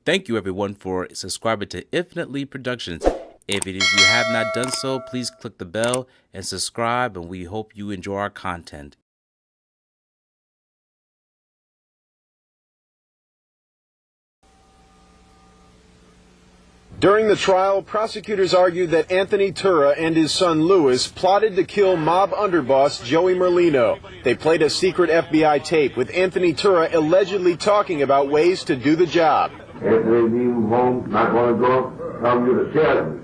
Thank you everyone for subscribing to Infinitely Productions. If you have not done so, please click the bell and subscribe, and we hope you enjoy our content. During the trial, prosecutors argued that Anthony Turra and his son Luis plotted to kill mob underboss Joey Merlino. They played a secret FBI tape with Anthony Turra allegedly talking about ways to do the job. After they leave home, not want to go, tell them you're the salesman.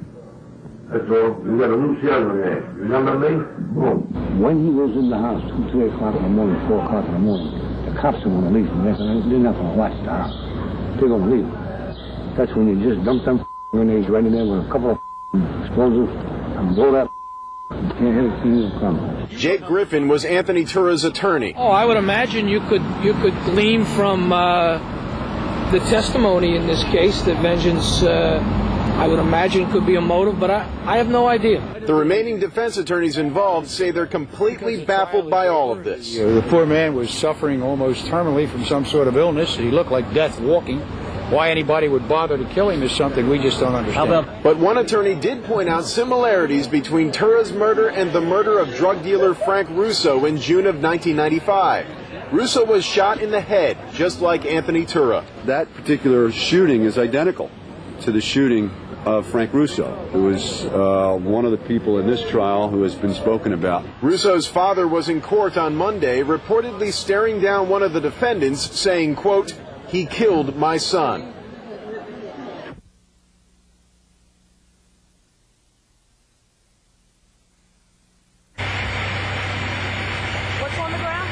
That's all. You got a new salesman there. You remember me? Boom. When he was in the house, 2, 3 o'clock in the morning, 4 o'clock in the morning, the cops are going to leave from there. They're not going to watch the house. They're going to leave. That's when you just dump them grenades right in there with a couple of explosives and blow that. You can't hit it, see it come. Jake Griffin was Anthony Turra's attorney. Oh, I would imagine you could glean from the testimony in this case that vengeance, I would imagine, could be a motive, but I have no idea. The remaining defense attorneys involved say they're completely baffled by all of this. The poor man was suffering almost terminally from some sort of illness. He looked like death walking. Why anybody would bother to kill him is something we just don't understand. But one attorney did point out similarities between Turra's murder and the murder of drug dealer Frank Russo in June of 1995. Russo was shot in the head, just like Anthony Turra. That particular shooting is identical to the shooting of Frank Russo, who was one of the people in this trial who has been spoken about. Russo's father was in court on Monday, reportedly staring down one of the defendants, saying, quote, "He killed my son." What's on the ground?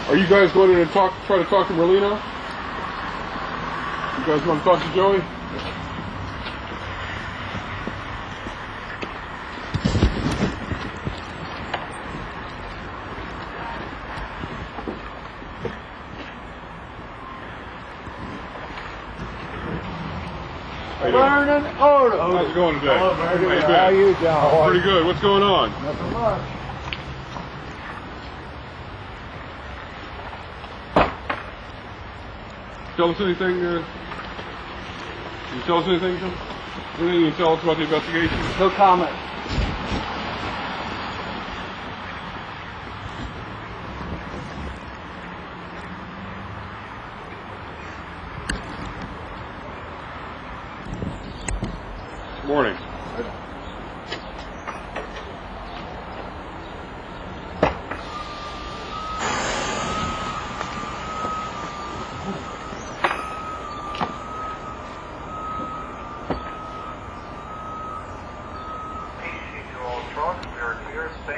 Are you guys going to try to talk to Merlino? You guys want to talk to Joey? Vernon Odo. How's it going today? Hello, Vernon. How are you doing? Pretty good. What's going on? Nothing much. Tell us anything? Can you tell us anything? Anything you can tell us about the investigation? No comment. Morning.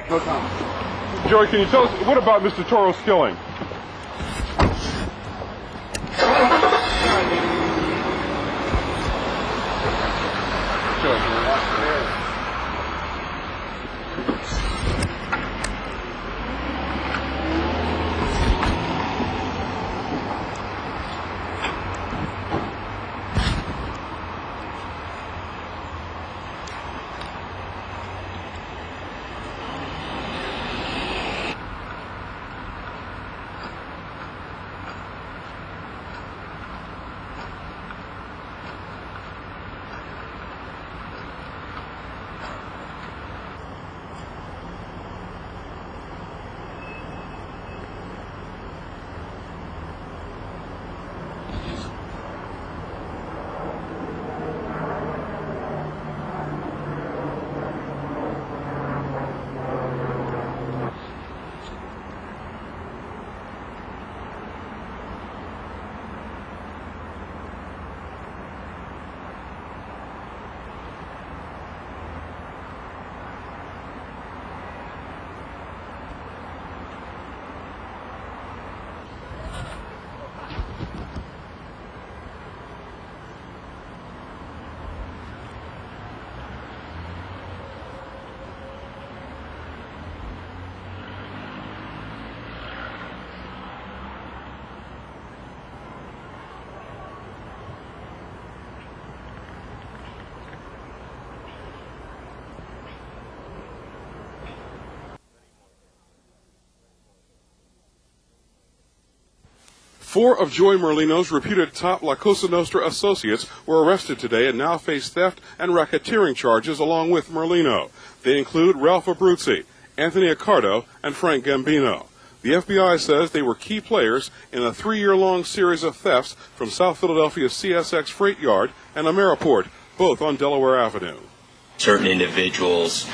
No comment. Joey, can you tell us, what about Mr. Turra's killing? Four of Joey Merlino's reputed top La Cosa Nostra associates were arrested today and now face theft and racketeering charges along with Merlino. They include Ralph Abruzzi, Anthony Accardo, and Frank Gambino. The FBI says they were key players in a 3-year-long series of thefts from South Philadelphia's CSX Freight Yard and Ameriport, both on Delaware Avenue. Certain individuals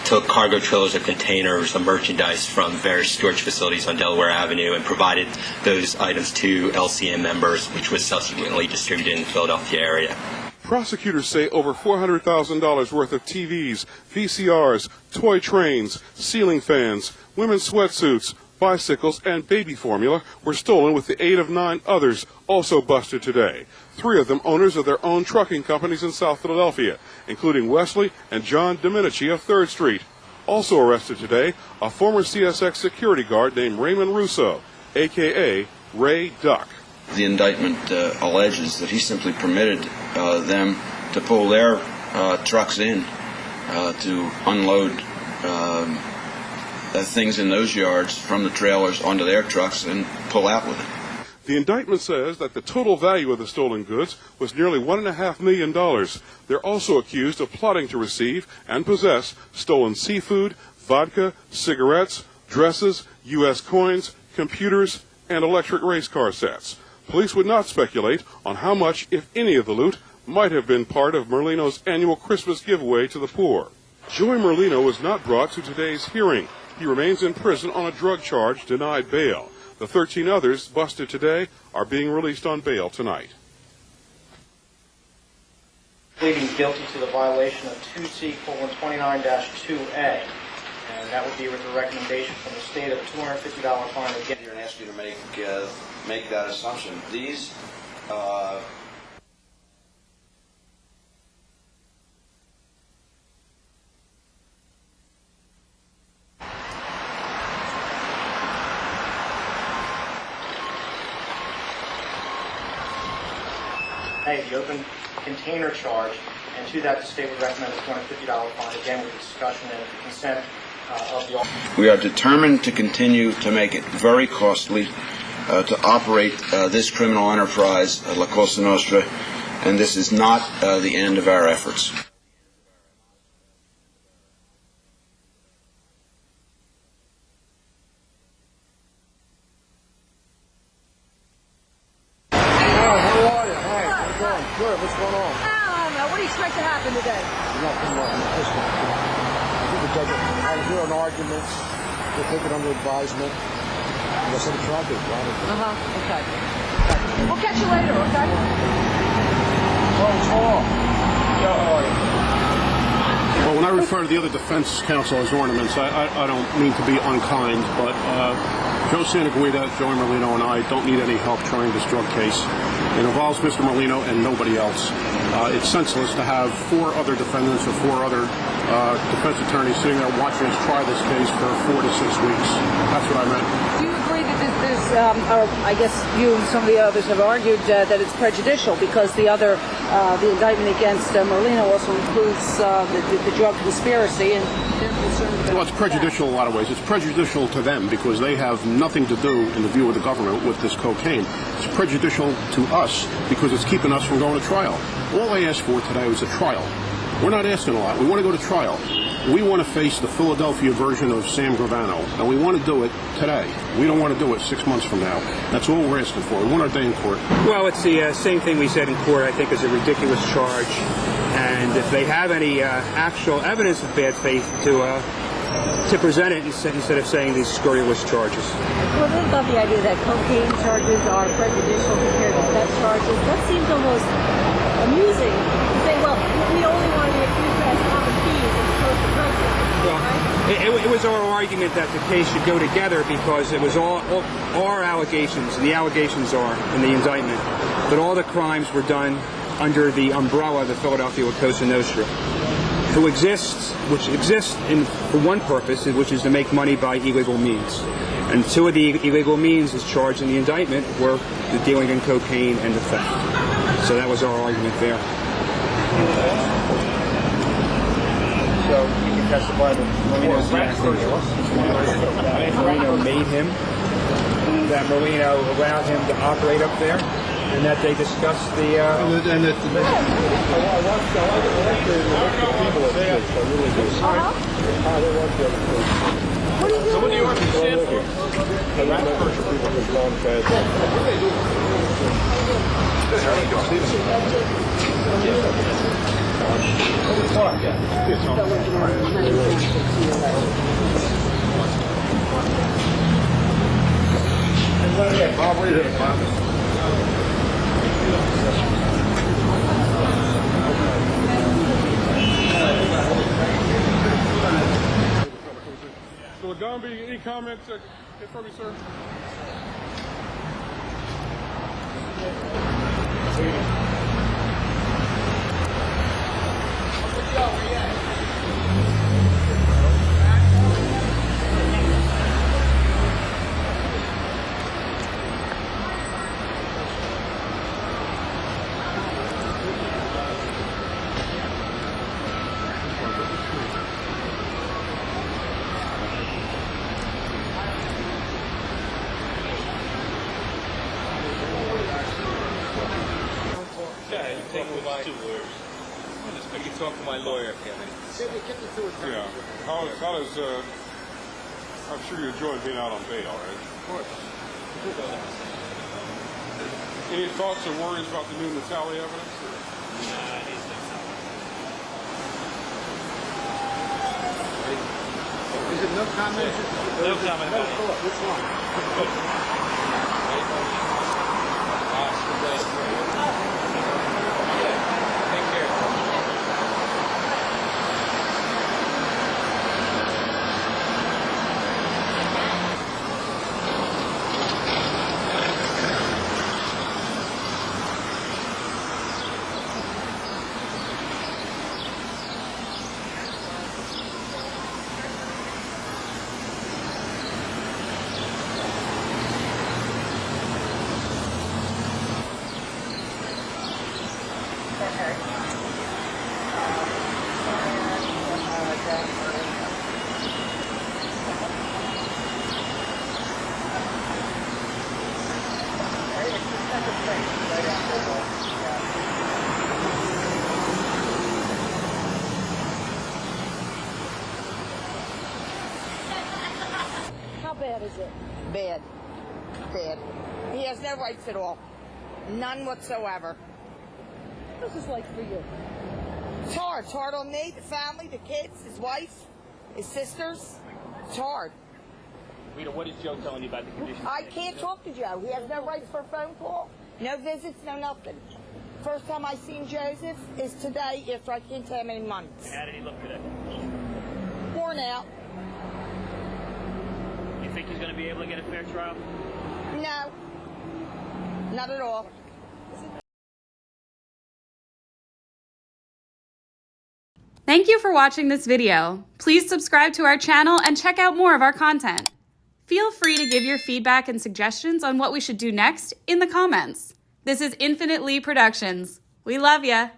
took cargo trailers or containers of merchandise from various storage facilities on Delaware Avenue and provided those items to LCM members, which was subsequently distributed in the Philadelphia area. Prosecutors say over $400,000 worth of TVs, VCRs, toy trains, ceiling fans, women's sweatsuits, bicycles, and baby formula were stolen with the aid of 9 others also busted today. 3 of them owners of their own trucking companies in South Philadelphia, including Wesley and John Domenici of 3rd Street. Also arrested today, a former CSX security guard named Raymond Russo, a.k.a. Ray Duck. The indictment alleges that he simply permitted them to pull their trucks in to unload things in those yards from the trailers onto their trucks and pull out with it. The indictment says that the total value of the stolen goods was nearly $1.5 million. They're also accused of plotting to receive and possess stolen seafood, vodka, cigarettes, dresses, U.S. coins, computers, and electric race car sets. Police would not speculate on how much, if any, of the loot might have been part of Merlino's annual Christmas giveaway to the poor. Joey Merlino was not brought to today's hearing. He remains in prison on a drug charge, denied bail. The 13 others busted today are being released on bail tonight. Pleading guilty to the violation of 2C:29-2A, and that would be with a recommendation from the state of a $250 fine again. Here and ask you to make that assumption. These. The open container charge, and to that the state would recommend a $250 fine, again with the discussion and the consent of the officer. We are determined to continue to make it very costly to operate this criminal enterprise, La Cosa Nostra, and this is not the end of our efforts. Good. What's going on? I don't know. What do you expect to happen? I'll hear an argument. We'll take it under advisement. Unless I'm trying to. Okay. We'll catch you later, okay? Well, when I refer to the other defense counsel as ornaments, I don't mean to be unkind, but Joe Santaguida, Joey Merlino, and I don't need any help trying this drug case. It involves Mr. Merlino and nobody else. It's senseless to have 4 other defendants or 4 other defense attorneys sitting there watching us try this case for 4 to 6 weeks. That's what I meant. Do you agree that there's, or I guess you and some of the others have argued that it's prejudicial because the indictment against Merlino also includes the drug conspiracy, and they're concerned about Well, it's prejudicial in a lot of ways. It's prejudicial to them because they have nothing to do, in the view of the government, with this cocaine. It's prejudicial to us because it's keeping us from going to trial. All I asked for today was a trial. We're not asking a lot. We want to go to trial. We want to face the Philadelphia version of Sam Gravano, and we want to do it today. We don't want to do it 6 months from now. That's all we're asking for. We want our day in court. Well, it's the same thing we said in court. I think is a ridiculous charge, and if they have any actual evidence of bad faith to present it instead of saying these scurrilous charges. Well, what about the idea that cocaine charges are prejudicial compared to theft charges? That seems almost amusing to say, well, we only want to accuse as common thieves as opposed to drug dealers. Well, it was our argument that the case should go together because it was all our allegations, and the allegations are in the indictment, that all the crimes were done under the umbrella of the Philadelphia Cosa Nostra, which exists for one purpose, which is to make money by illegal means. And 2 of the illegal means as charged in the indictment were the dealing in cocaine and the theft. So that was our argument there. So you can testify that Merlino made him, that Merlino allowed him to operate up there, and that they discussed the... So what do you want to stand for? So, Gombe, any comments from you, sir? Talk to my lawyer if you have any. Yeah. How does, I'm sure you enjoy being out on bail, right? Of course. Any thoughts or worries about the new Natali evidence? Is it no comment? No comment. Which one? How bad is it? Bad. Bad. He has no rights at all. None whatsoever. What's this like for you? It's hard. It's hard on me, the family, the kids, his wife. his sisters. It's hard. Rita, what is Joe telling you about the conditions? I can't talk to Joe. He has no rights for a phone call, no visits, no nothing. First time I seen Joseph is today after I can't tell how many months. How did he look today? Worn out. You think he's going to be able to get a fair trial? No. Not at all. Thank you for watching this video. Please subscribe to our channel and check out more of our content. Feel free to give your feedback and suggestions on what we should do next in the comments. This is Infinite Lee Productions. We love ya.